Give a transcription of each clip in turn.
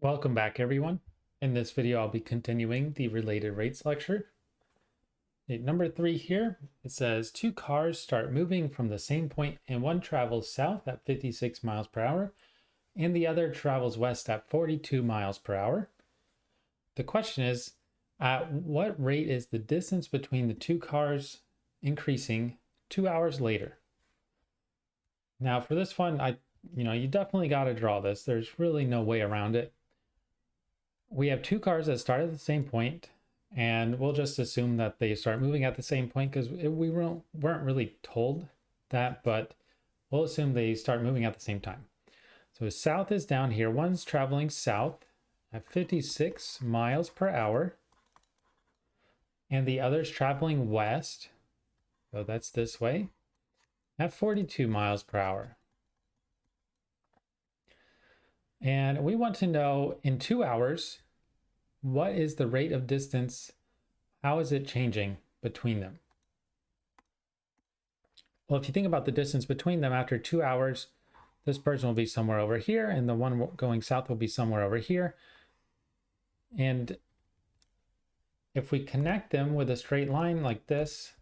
Welcome back, everyone. In this video, I'll be continuing the related rates lecture. Number 3 here, it says two cars start moving from the same point and one travels south at 56 miles per hour and the other travels west at 42 miles per hour. The question is, at what rate is the distance between the two cars increasing 2 hours later? Now for this one, you definitely got to draw this. There's really no way around it. We have two cars that start at the same point, and we'll just assume that they start moving at the same point because we weren't really told that, but we'll assume they start moving at the same time. So south is down here. One's traveling south at 56 miles per hour, and the other's traveling west, so that's this way, at 42 miles per hour. And we want to know in 2 hours, what is the rate of distance? How is it changing between them? Well, if you think about the distance between them after 2 hours, this person will be somewhere over here, and the one going south will be somewhere over here. And if we connect them with a straight line like this,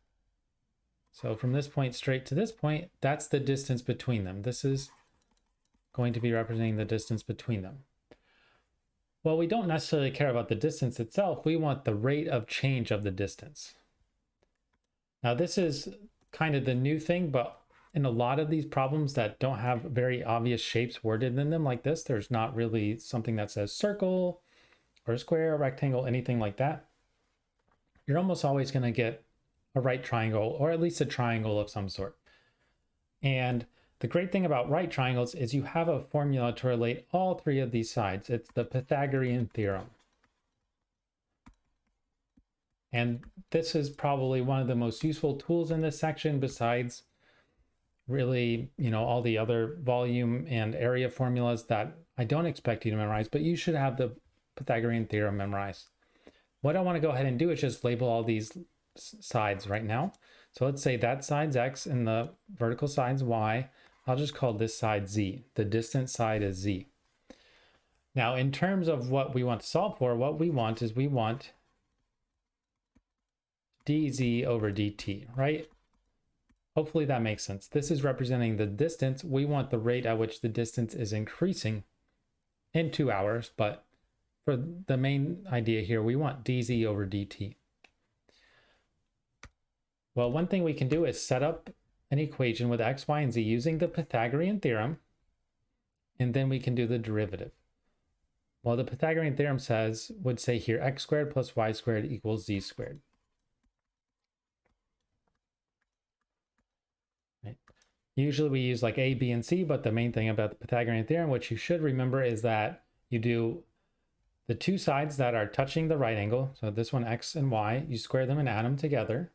so from this point straight to this point, that's the distance between them. This is going to be representing the distance between them. Well, we don't necessarily care about the distance itself. We want the rate of change of the distance. Now, this is kind of the new thing, but in a lot of these problems that don't have very obvious shapes worded in them like this, there's not really something that says circle or square or rectangle, anything like that. You're almost always going to get a right triangle, or at least a triangle of some sort. And the great thing about right triangles is you have a formula to relate all three of these sides. It's the Pythagorean theorem. And this is probably one of the most useful tools in this section, besides really, all the other volume and area formulas that I don't expect you to memorize, but you should have the Pythagorean theorem memorized. What I want to go ahead and do is just label all these sides right now. So let's say that side's x and the vertical side's y. I'll just call this side z. The distant side is z. Now, in terms of what we want to solve for, what we want is we want dz over dt, right? Hopefully that makes sense. This is representing the distance. We want the rate at which the distance is increasing in 2 hours, but for the main idea here, we want dz over dt. Well, one thing we can do is set up an equation with x, y, and z using the Pythagorean theorem, and then we can do the derivative. Well, the Pythagorean theorem would say here x squared plus y squared equals z squared. Right. Usually we use like a, b, and c, but the main thing about the Pythagorean theorem, which you should remember, is that you do the two sides that are touching the right angle, so this one x and y, you square them and add them together,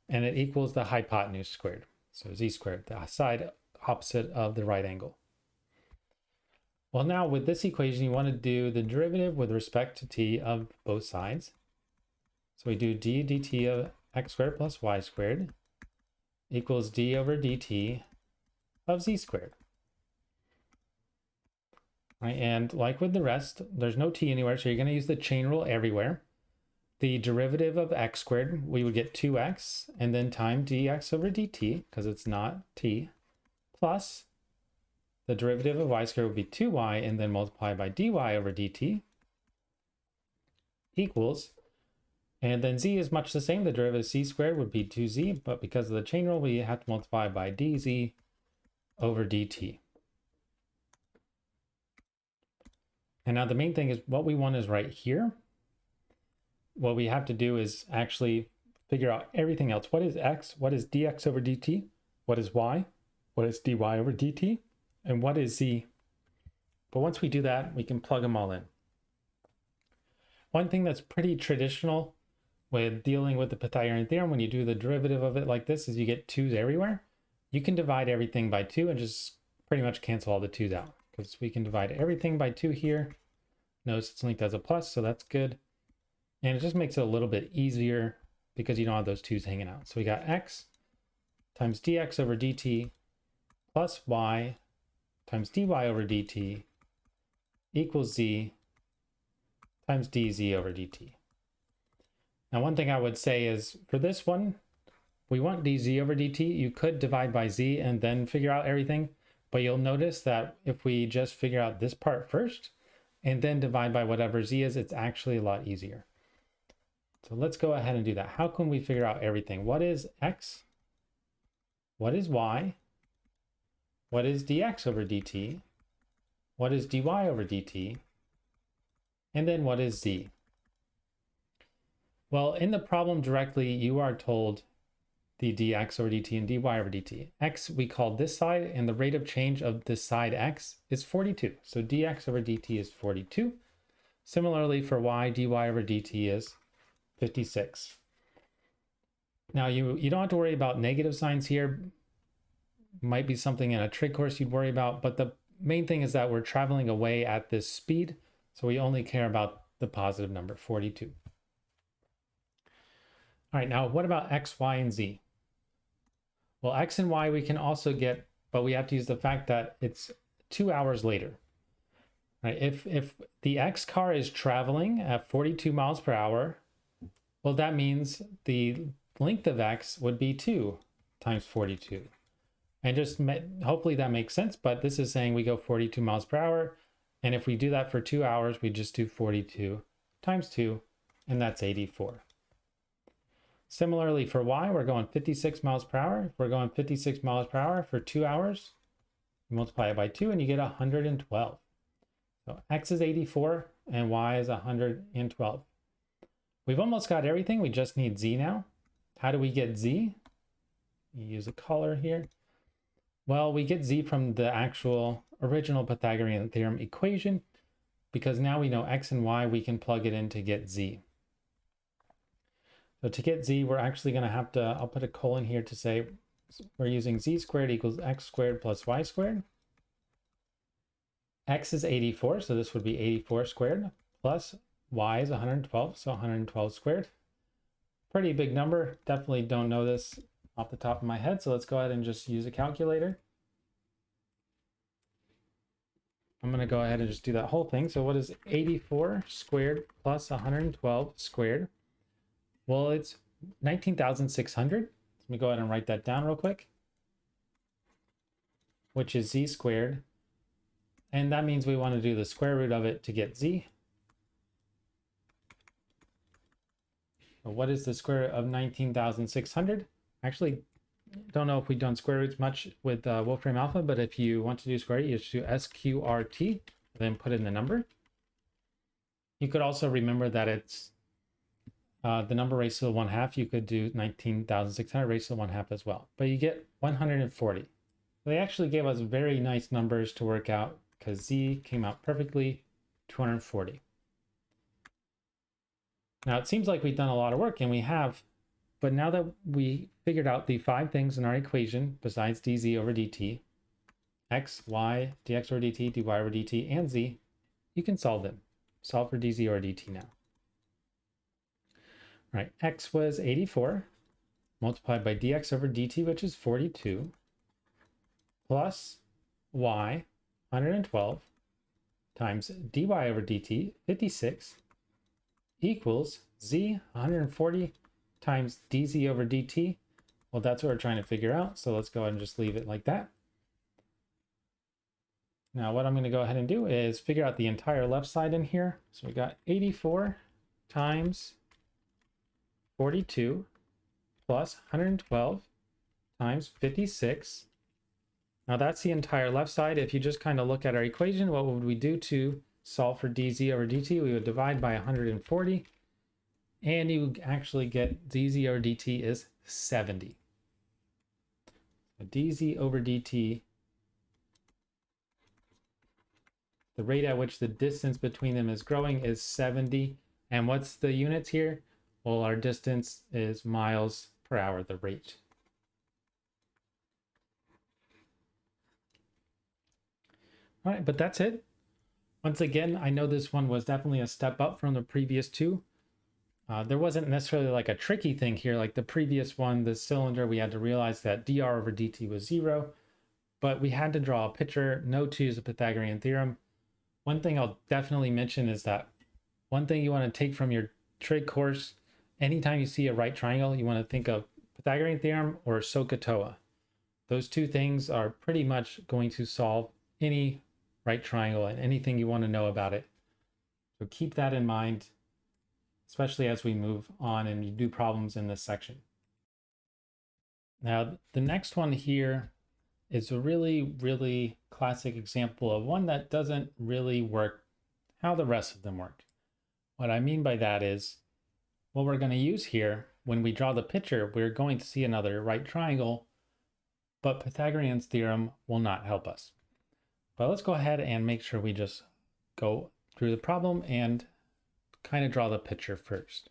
and it equals the hypotenuse squared. So z squared, the side opposite of the right angle. Well, now with this equation, you want to do the derivative with respect to t of both sides. So we do d dt of x squared plus y squared equals d over dt of z squared. Right, and like with the rest, there's no t anywhere, so you're going to use the chain rule everywhere. The derivative of x squared, we would get 2x and then time dx over dt, because it's not t, plus the derivative of y squared would be 2y and then multiply by dy over dt equals, and then z is much the same. The derivative of c squared would be 2z, but because of the chain rule, we have to multiply by dz over dt. And now the main thing is what we want is right here. What we have to do is actually figure out everything else. What is x? What is dx over dt? What is y? What is dy over dt? And what is z? But once we do that, we can plug them all in. One thing that's pretty traditional with dealing with the Pythagorean theorem, when you do the derivative of it like this, is you get 2's everywhere. You can divide everything by 2 and just pretty much cancel all the 2's out, because we can divide everything by 2 here. Notice it's linked as a plus, so that's good. And it just makes it a little bit easier because you don't have those 2's hanging out. So we got x times dx over dt plus y times dy over dt equals z times dz over dt. Now, one thing I would say is for this one, we want dz over dt. You could divide by z and then figure out everything, but you'll notice that if we just figure out this part first and then divide by whatever z is, it's actually a lot easier. So let's go ahead and do that. How can we figure out everything? What is x? What is y? What is dx over dt? What is dy over dt? And then what is z? Well, in the problem directly, you are told the dx over dt and dy over dt. X we call this side, and the rate of change of this side x is 42. So dx over dt is 42. Similarly for y, dy over dt is 56. Now you don't have to worry about negative signs here. Might be something in a trig course you'd worry about, but the main thing is that we're traveling away at this speed, so we only care about the positive number, 42. All right, now what about x, y, and z? Well, x and y we can also get, but we have to use the fact that it's 2 hours later. Right? If the x car is traveling at 42 miles per hour, well, that means the length of x would be 2 times 42. And just hopefully that makes sense, but this is saying we go 42 miles per hour. And if we do that for 2 hours, we just do 42 times 2, and that's 84. Similarly for y, we're going 56 miles per hour. If we're going 56 miles per hour for 2 hours, you multiply it by 2 and you get 112. So x is 84 and y is 112. We've almost got everything. We just need z now. How do we get z? You use a color here. Well, we get z from the actual original Pythagorean theorem equation, because now we know x and y, we can plug it in to get z. So to get z, we're actually going to have to, I'll put a colon here to say we're using z squared equals x squared plus y squared. X is 84, so this would be 84 squared, plus y is 112, so 112 squared. Pretty big number. Definitely don't know this off the top of my head, so let's go ahead and just use a calculator. I'm going to go ahead and just do that whole thing. So what is 84 squared plus 112 squared? Well, it's 19,600. Let me go ahead and write that down real quick, which is z squared. And that means we want to do the square root of it to get z. So what is the square root of 19,600? Actually, don't know if we've done square roots much with Wolfram Alpha, but if you want to do square root, you just do SQRT, then put in the number. You could also remember that it's the number raised to the 1/2. You could do 19,600 raised to the 1/2 as well, but you get 140. They actually gave us very nice numbers to work out because z came out perfectly, 240. Now it seems like we've done a lot of work, and we have, but now that we figured out the 5 things in our equation besides dz over dt, x, y, dx over dt, dy over dt, and z, you can solve them. Solve for dz over dt now. All right, x was 84 multiplied by dx over dt, which is 42, plus y, 112, times dy over dt, 56, equals z, 140, times dz over dt. Well, that's what we're trying to figure out. So let's go ahead and just leave it like that. Now what I'm going to go ahead and do is figure out the entire left side in here. So we got 84 times 42 plus 112 times 56. Now that's the entire left side. If you just kind of look at our equation, what would we do to solve for dz over dt? We would divide by 140. And you actually get dz over dt is 70. So dz over dt, the rate at which the distance between them is growing is 70. And what's the units here? Well, our distance is miles per hour, the rate. All right, but that's it. Once again, I know this one was definitely a step up from the previous two. There wasn't necessarily like a tricky thing here. Like the previous one, the cylinder, we had to realize that dr over dt was 0, but we had to draw a picture, know to use the Pythagorean theorem. One thing I'll definitely mention is that one thing you want to take from your trig course, anytime you see a right triangle, you want to think of Pythagorean theorem or SOHCAHTOA. Those two things are pretty much going to solve any right triangle and anything you want to know about it. So keep that in mind, especially as we move on and you do problems in this section. Now, the next one here is a really, really classic example of one that doesn't really work how the rest of them work. What I mean by that is, what we're going to use here, when we draw the picture, we're going to see another right triangle, but Pythagorean's theorem will not help us. But let's go ahead and make sure we just go through the problem and kind of draw the picture first.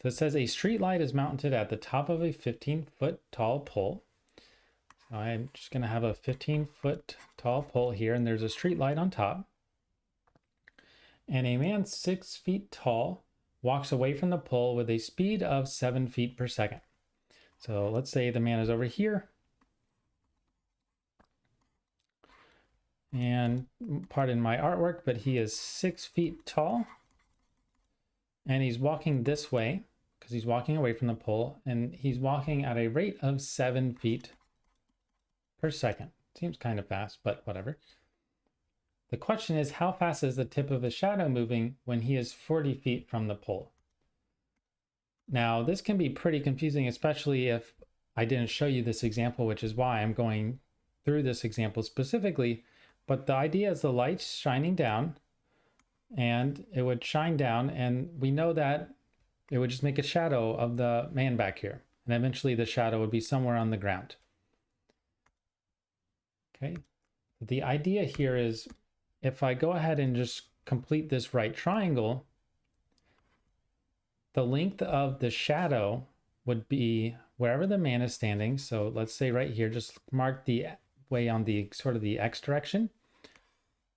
So it says a street light is mounted at the top of a 15-foot tall pole. So I'm just going to have a 15-foot tall pole here, and there's a street light on top. And a man 6 feet tall walks away from the pole with a speed of 7 feet per second. So let's say the man is over here. And pardon my artwork, but he is 6 feet tall. And he's walking this way because he's walking away from the pole. And he's walking at a rate of 7 feet per second. Seems kind of fast, but whatever. The question is, how fast is the tip of his shadow moving when he is 40 feet from the pole? Now, this can be pretty confusing, especially if I didn't show you this example, which is why I'm going through this example specifically. But the idea is the light's shining down, and it would shine down, and we know that it would just make a shadow of the man back here. And eventually the shadow would be somewhere on the ground. Okay, the idea here is, if I go ahead and just complete this right triangle, the length of the shadow would be wherever the man is standing. So let's say right here, just mark the way on the sort of the X direction.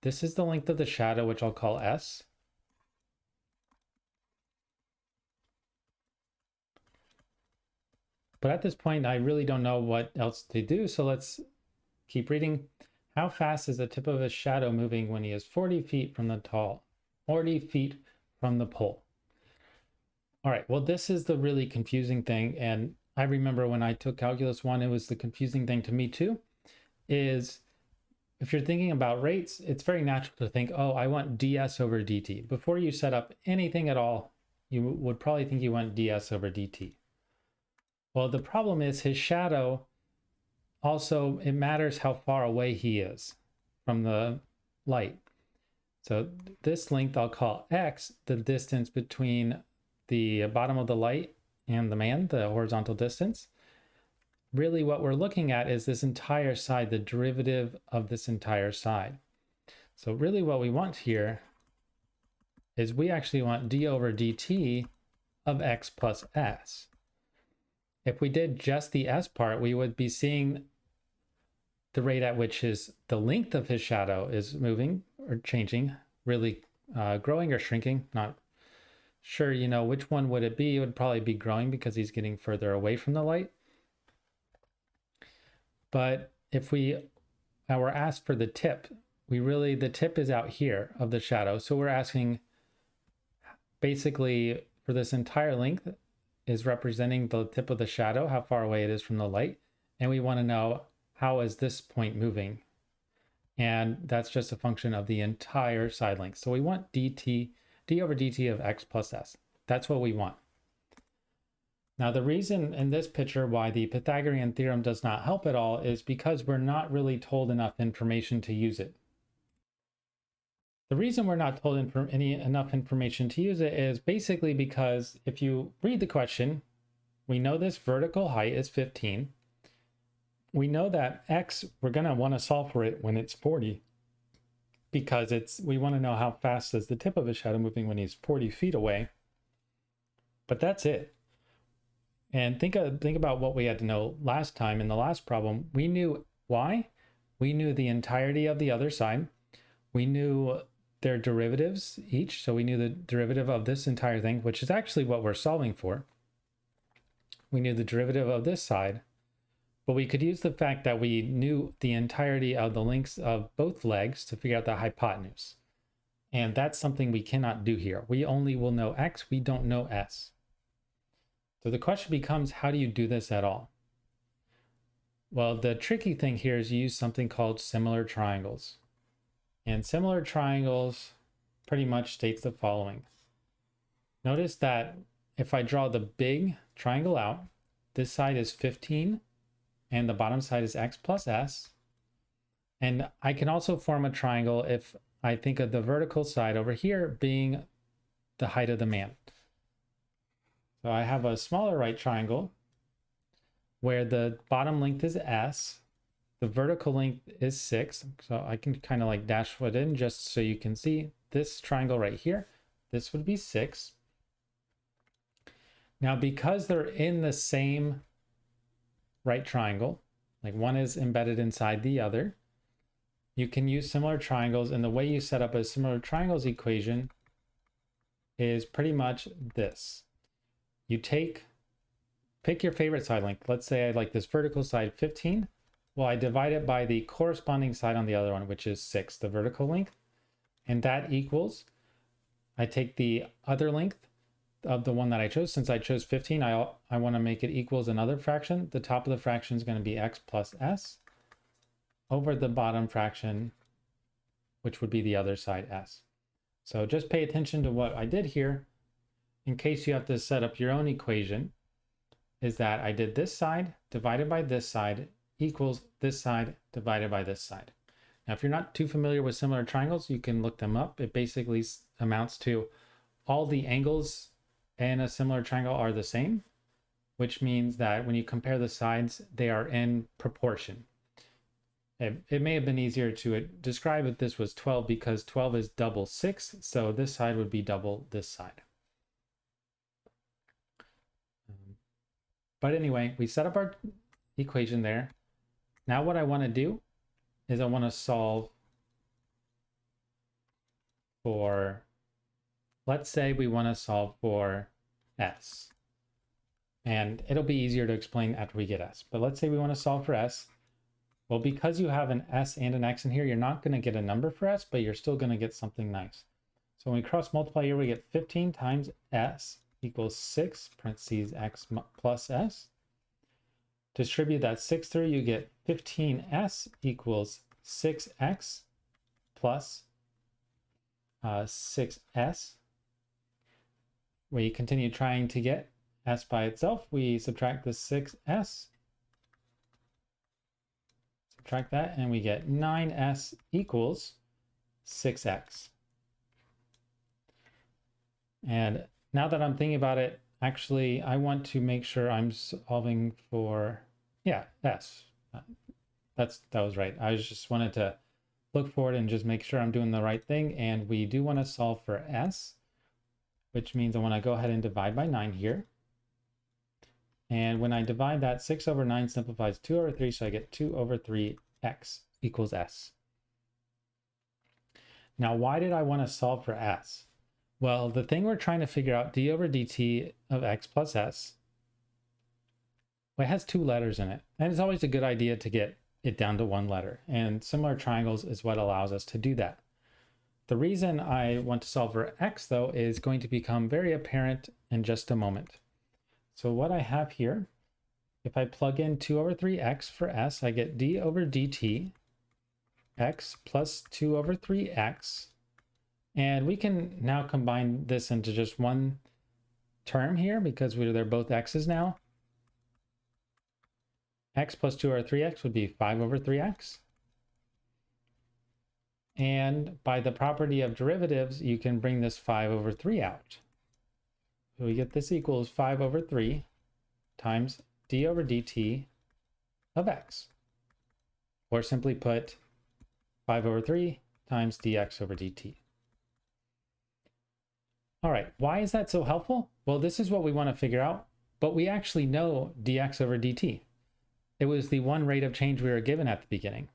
This is the length of the shadow, which I'll call S. But at this point, I really don't know what else to do. So let's keep reading. How fast is the tip of his shadow moving when he is 40 feet from the 40 feet from the pole? All right, well, this is the really confusing thing. And I remember when I took Calculus 1, it was the confusing thing to me too, is if you're thinking about rates, it's very natural to think, oh, I want ds over dt. Before you set up anything at all, you would probably think you want ds over dt. Well, the problem is his shadow, also, it matters how far away he is from the light. So this length I'll call x, the distance between the bottom of the light and the man, the horizontal distance. Really what we're looking at is this entire side, the derivative of this entire side. So really what we want here is we actually want d over dt of x plus s. If we did just the s part, we would be seeing the rate at which the length of his shadow is moving or changing, really growing or shrinking. Not sure, which one would it be? It would probably be growing because he's getting further away from the light. But if we were asked for the tip, the tip is out here of the shadow. So we're asking basically for this entire length is representing the tip of the shadow, how far away it is from the light. And we want to know, how is this point moving? And that's just a function of the entire side length. So we want d over dt of x plus s. That's what we want. Now, the reason in this picture why the Pythagorean theorem does not help at all is because we're not really told enough information to use it. The reason we're not told enough information to use it is basically because if you read the question, we know this vertical height is 15. We know that x, we're going to want to solve for it when it's 40 because we want to know how fast is the tip of his shadow moving when he's 40 feet away. But that's it. And think about what we had to know last time in the last problem. We knew y, we knew the entirety of the other side, we knew their derivatives each, so we knew the derivative of this entire thing, which is actually what we're solving for. We knew the derivative of this side, but we could use the fact that we knew the entirety of the lengths of both legs to figure out the hypotenuse. And that's something we cannot do here. We only will know x, we don't know s. So the question becomes, how do you do this at all? Well, the tricky thing here is you use something called similar triangles. And similar triangles pretty much states the following. Notice that if I draw the big triangle out, this side is 15 and the bottom side is x plus s. And I can also form a triangle if I think of the vertical side over here being the height of the man. So I have a smaller right triangle where the bottom length is s, the vertical length is 6. So I can kind of like dash it in just so you can see this triangle right here. This would be 6. Now, because they're in the same right triangle, like one is embedded inside the other, you can use similar triangles. And the way you set up a similar triangles equation is pretty much this. You pick your favorite side length. Let's say I like this vertical side 15. Well, I divide it by the corresponding side on the other one, which is 6, the vertical length. And that equals, I take the other length of the one that I chose. Since I chose 15, I want to make it equals another fraction. The top of the fraction is going to be x plus s over the bottom fraction, which would be the other side s. So just pay attention to what I did here in case you have to set up your own equation, is that I did this side divided by this side equals this side divided by this side. Now, if you're not too familiar with similar triangles, you can look them up. It basically amounts to all the angles in a similar triangle are the same, which means that when you compare the sides, they are in proportion. It may have been easier to describe if this was 12 because 12 is double 6. So this side would be double this side. But anyway, we set up our equation there. Now what I want to do is I want to solve for, let's say we want to solve for s. And it'll be easier to explain after we get s. But let's say we want to solve for s. Well, because you have an s and an x in here, you're not going to get a number for s, but you're still going to get something nice. So when we cross multiply here, we get 15 times s equals 6, parentheses x plus s. Distribute that 6 through, you get 15s equals 6x plus 6s. We continue trying to get s by itself. We subtract the 6s, subtract that, and we get 9s equals 6x. And now that I'm thinking about it, actually, I want to make sure I'm solving for, yeah, s. That was right. I just wanted to look forward and just make sure I'm doing the right thing. And we do want to solve for s, which means I want to go ahead and divide by 9 here. And when I divide that, 6 over 9 simplifies 2 over 3, so I get 2 over 3x equals s. Now, why did I want to solve for s? Well, the thing we're trying to figure out, d over dt of x plus s, well, it has 2 letters in it. And it's always a good idea to get it down to 1 letter. And similar triangles is what allows us to do that. The reason I want to solve for x, though, is going to become very apparent in just a moment. So what I have here, if I plug in 2 over 3x for s, I get d over dt x plus 2 over 3x. And we can now combine this into just one term here because they're both x's now. X plus 2 over 3x would be 5 over 3x. And by the property of derivatives, you can bring this 5 over 3 out. So we get this equals 5 over 3 times d over dt of x. Or simply put, 5 over 3 times dx over dt. All right, why is that so helpful? Well, this is what we want to figure out, but we actually know dx over dt. It was the one rate of change we were given at the beginning.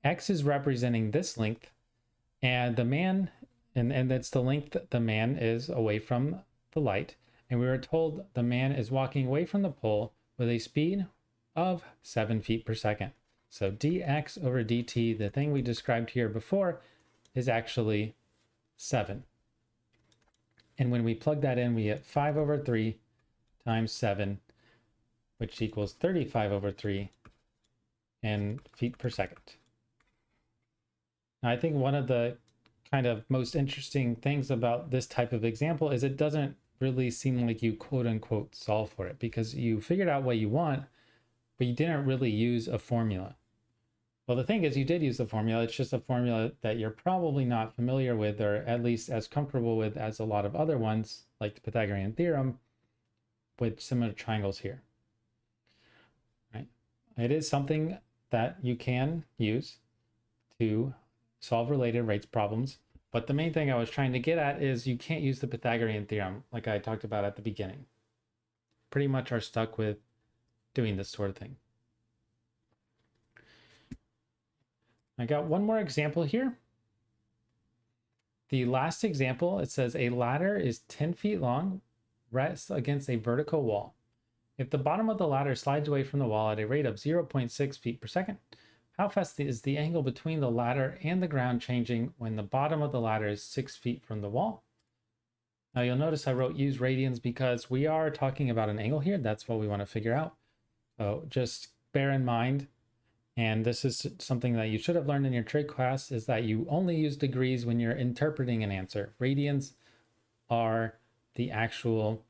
X is representing this length, and the man, and that's the length that the man is away from the light. And we were told the man is walking away from the pole with a speed of 7 feet per second. So dx over dt, the thing we described here before, is actually 7. And when we plug that in, we get 5 over 3 times 7, which equals 35 over 3 in feet per second. Now, I think one of the kind of most interesting things about this type of example is it doesn't really seem like you quote unquote solve for it, because you figured out what you want, but you didn't really use a formula. Well, the thing is, you did use the formula. It's just a formula that you're probably not familiar with, or at least as comfortable with as a lot of other ones, like the Pythagorean theorem, with similar triangles here. Right? It is something that you can use to solve related rates problems. But the main thing I was trying to get at is you can't use the Pythagorean theorem like I talked about at the beginning. Pretty much are stuck with doing this sort of thing. I got one more example here. The last example, it says a ladder is 10 feet long, rests against a vertical wall. If the bottom of the ladder slides away from the wall at a rate of 0.6 feet per second, how fast is the angle between the ladder and the ground changing when the bottom of the ladder is 6 feet from the wall? Now you'll notice I wrote use radians because we are talking about an angle here. That's what we want to figure out. So just bear in mind, and this is something that you should have learned in your trig class, is that you only use degrees when you're interpreting an answer. Radians are the actual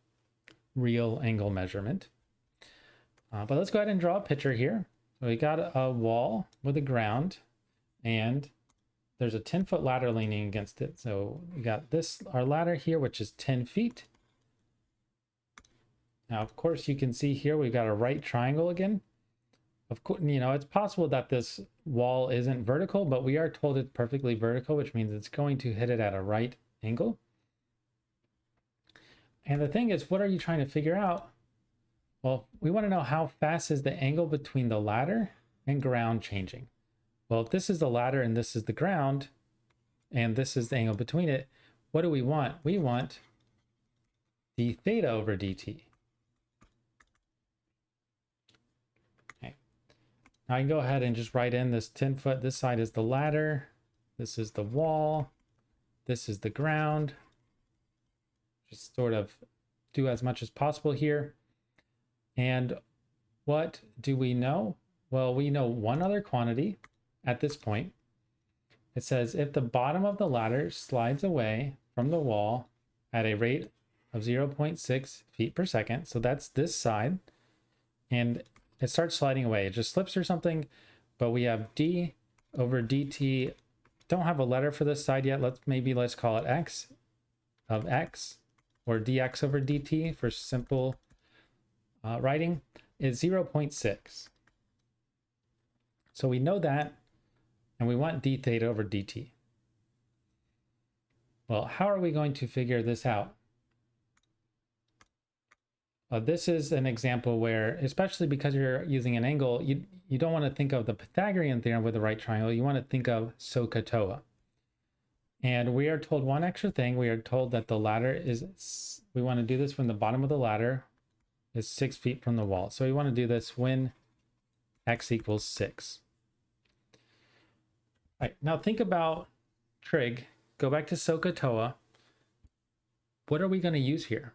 real angle measurement. But let's go ahead and draw a picture here. So we got a wall with a ground, and there's a 10-foot ladder leaning against it. So we got this, our ladder here, which is 10 feet. Now, of course, you can see here we've got a right triangle again. Of course, you know, it's possible that this wall isn't vertical, but we are told it's perfectly vertical, which means it's going to hit it at a right angle. And the thing is, what are you trying to figure out? Well, we want to know how fast is the angle between the ladder and ground changing. Well, if this is the ladder and this is the ground, and this is the angle between it, what do we want? We want d theta over dt. Okay. Now I can go ahead and just write in this 10 foot. This side is the ladder. This is the wall. This is the ground. Just sort of do as much as possible here. And what do we know? Well, we know one other quantity at this point. It says if the bottom of the ladder slides away from the wall at a rate of 0.6 feet per second, so that's this side, and it starts sliding away. It just slips or something, but we have d over dt. Don't have a letter for this side yet. Let's call it x of x, or dx over dt for simple writing, is 0.6. So we know that, and we want d theta over dt. Well, how are we going to figure this out? This is an example where, especially because you're using an angle, you don't want to think of the Pythagorean theorem with the right triangle. You want to think of SOHCAHTOA. And we are told one extra thing. We are told that the ladder is, we want to do this when the bottom of the ladder is 6 feet from the wall. So we want to do this when x equals 6. All right, now think about trig. Go back to SOHCAHTOA. What are we going to use here?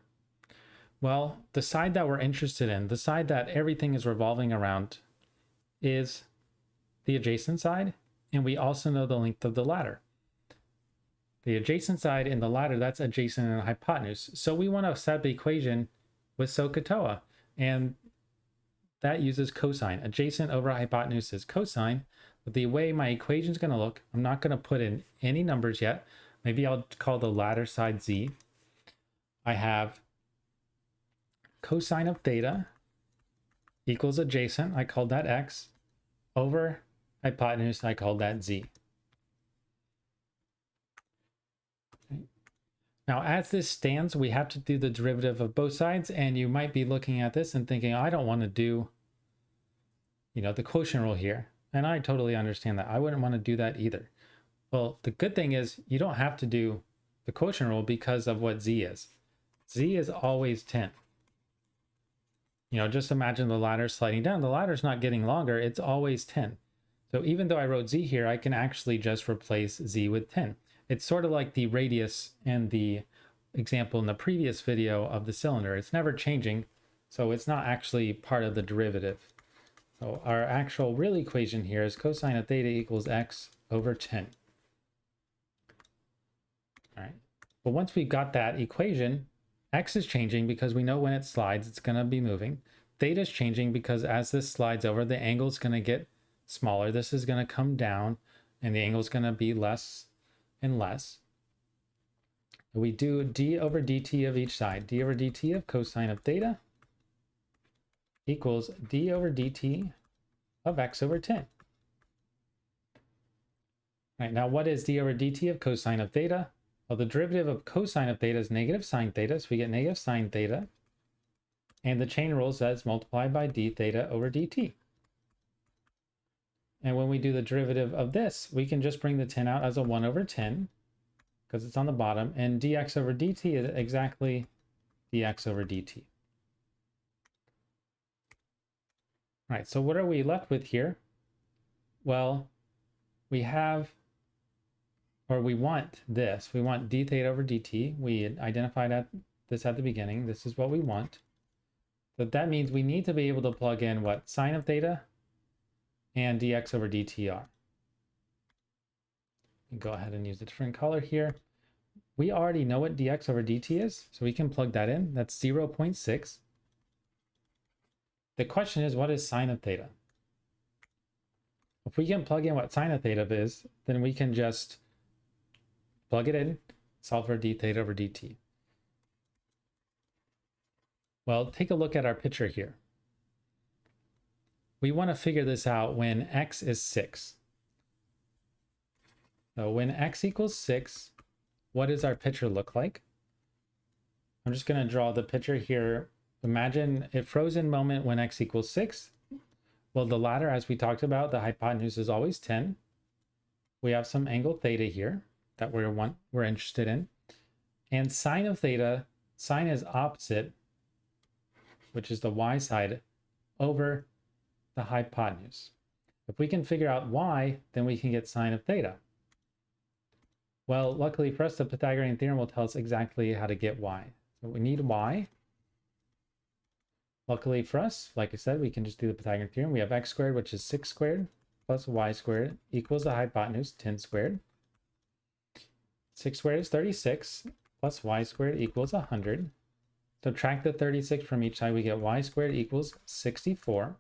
Well, the side that we're interested in, the side that everything is revolving around, is the adjacent side, and we also know the length of the ladder. The adjacent side in the ladder, that's adjacent and hypotenuse. So we want to set the equation with SOHCAHTOA, and that uses cosine. Adjacent over hypotenuse is cosine. But the way my equation is going to look, I'm not going to put in any numbers yet. Maybe I'll call the ladder side z. I have cosine of theta equals adjacent, I called that x, over hypotenuse, I called that z. Okay. Now, as this stands, we have to do the derivative of both sides, and you might be looking at this and thinking, I don't want to do, the quotient rule here. And I totally understand that. I wouldn't want to do that either. Well, the good thing is you don't have to do the quotient rule because of what z is. Z is always 10. Just imagine the ladder sliding down. The ladder's not getting longer. It's always 10. So even though I wrote z here, I can actually just replace z with 10. It's sort of like the radius and the example in the previous video of the cylinder. It's never changing, so it's not actually part of the derivative. So our actual real equation here is cosine of theta equals x over 10. All right. But once we've got that equation, x is changing because we know when it slides, it's going to be moving. Theta is changing because as this slides over, the angle is going to get smaller. This is going to come down, and the angle is going to be less and less. We do d over dt of each side. D over dt of cosine of theta equals d over dt of x over 10. All right, now what is d over dt of cosine of theta? Well, the derivative of cosine of theta is negative sine theta, so we get negative sine theta. And the chain rule says multiply by d theta over dt. And when we do the derivative of this, we can just bring the 10 out as a 1 over 10, because it's on the bottom, and dx over dt is exactly dx over dt. All right, so what are we left with here? Well, we have, or we want this. We want d theta over dt. We identified this at the beginning. This is what we want. So that means we need to be able to plug in what sine of theta and dx over dt are. Go ahead and use a different color here. We already know what dx over dt is, so we can plug that in. That's 0.6. The question is, what is sine of theta? If we can plug in what sine of theta is, then we can just plug it in, solve for d theta over dt. Well, take a look at our picture here. We want to figure this out when x is 6. So when x equals 6, what does our picture look like? I'm just going to draw the picture here. Imagine a frozen moment when x equals 6. Well, the ladder, as we talked about, the hypotenuse is always 10. We have some angle theta here that we're interested in. And sine of theta, sine is opposite, which is the y side, over the hypotenuse. If we can figure out y, then we can get sine of theta. Well, luckily for us, the Pythagorean theorem will tell us exactly how to get y. So we need y. Luckily for us, like I said, we can just do the Pythagorean theorem. We have x squared, which is 6 squared, plus y squared equals the hypotenuse, 10 squared. 6 squared is 36, plus y squared equals 100. Subtract the 36 from each side, we get y squared equals 64.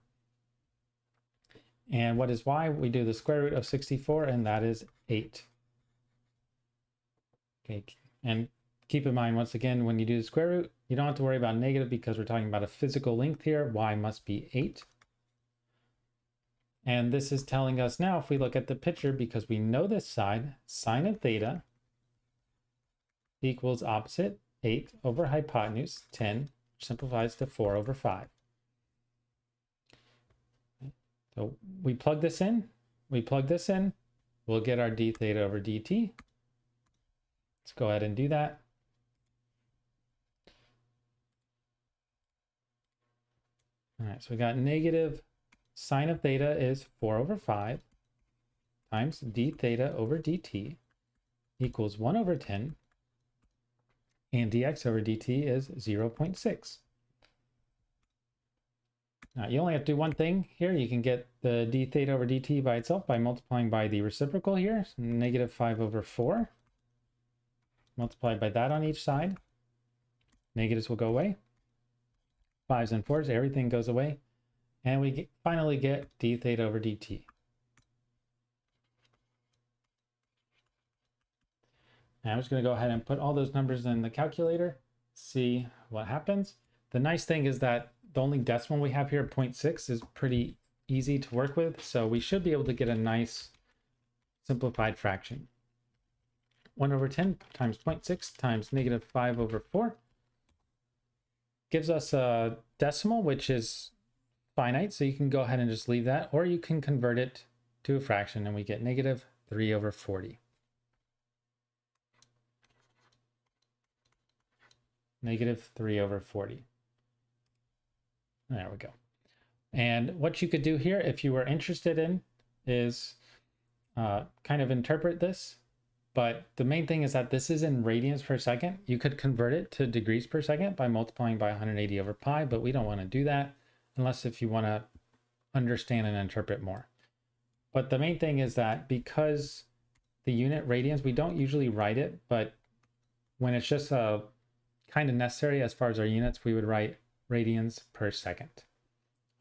And what is y? We do the square root of 64, and that is 8. Okay, and keep in mind, once again, when you do the square root, you don't have to worry about negative because we're talking about a physical length here. Y must be 8. And this is telling us now, if we look at the picture, because we know this side, sine of theta equals opposite 8 over hypotenuse 10, which simplifies to 4 over 5. So we plug this in, we'll get our d theta over dt. Let's go ahead and do that. All right, so we got negative sine of theta is 4 over 5 times d theta over dt equals 1 over 10, and dx over dt is 0.6. Now, you only have to do one thing here. You can get the d theta over dt by itself by multiplying by the reciprocal here, so negative 5 over 4. Multiplied by that on each side. Negatives will go away. 5s and 4s, everything goes away. And we finally get d theta over dt. Now I'm just going to go ahead and put all those numbers in the calculator, see what happens. The nice thing is that the only decimal we have here, 0.6, is pretty easy to work with. So we should be able to get a nice simplified fraction. 1 over 10 times 0.6 times negative 5 over 4 gives us a decimal, which is finite. So you can go ahead and just leave that, or you can convert it to a fraction and we get negative 3 over 40. Negative 3 over 40. There we go. And what you could do here, if you were interested in, is kind of interpret this But the main thing is that this is in radians per second. You could convert it to degrees per second by multiplying by 180 over pi, but we don't want to do that unless if you want to understand and interpret more. But the main thing is that because the unit radians, we don't usually write it, but when it's just kind of necessary as far as our units, we would write radians per second,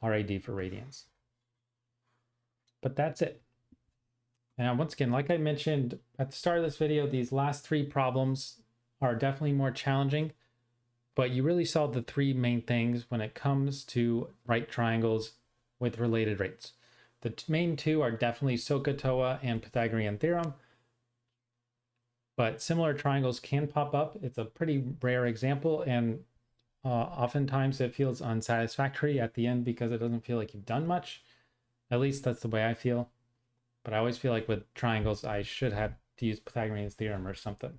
RAD for radians. But that's it. And once again, like I mentioned at the start of this video, these last 3 problems are definitely more challenging, but you really saw the 3 main things when it comes to right triangles with related rates. The main 2 are definitely SOHCAHTOA and Pythagorean theorem, but similar triangles can pop up. It's a pretty rare example, and oftentimes it feels unsatisfactory at the end because it doesn't feel like you've done much. At least that's the way I feel. But I always feel like with triangles, I should have to use Pythagorean theorem or something.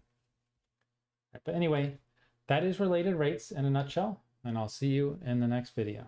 But anyway, that is related rates in a nutshell, and I'll see you in the next video.